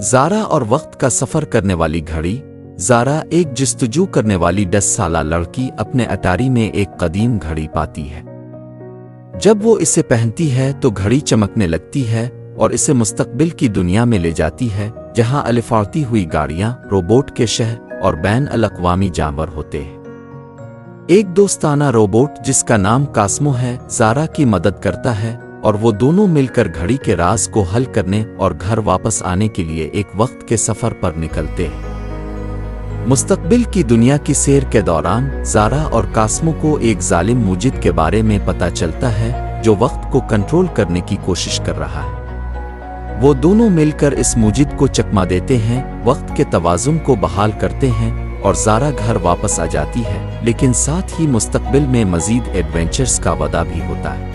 زارا اور وقت کا سفر کرنے والی گھڑی۔ زارا ایک جستجو کرنے والی 10 سالہ لڑکی اپنے اٹاری میں ایک قدیم گھڑی پاتی ہے۔ جب وہ اسے پہنتی ہے تو گھڑی چمکنے لگتی ہے اور اسے مستقبل کی دنیا میں لے جاتی ہے، جہاں الفاڑتی ہوئی گاڑیاں، روبوٹ کے شہر اور بین الاقوامی جانور ہوتے ہیں۔ ایک دوستانہ روبوٹ جس کا نام کاسمو ہے زارا کی مدد کرتا ہے، اور وہ دونوں مل کر گھڑی کے راز کو حل کرنے اور گھر واپس آنے کے لیے ایک وقت کے سفر پر نکلتے ہیں۔ مستقبل کی دنیا کی سیر کے دوران زارا اور کاسمو کو ایک ظالم موجد کے بارے میں پتہ چلتا ہے جو وقت کو کنٹرول کرنے کی کوشش کر رہا ہے۔ وہ دونوں مل کر اس موجد کو چکما دیتے ہیں، وقت کے توازن کو بحال کرتے ہیں اور زارا گھر واپس آ جاتی ہے، لیکن ساتھ ہی مستقبل میں مزید ایڈونچرز کا وعدہ بھی ہوتا ہے۔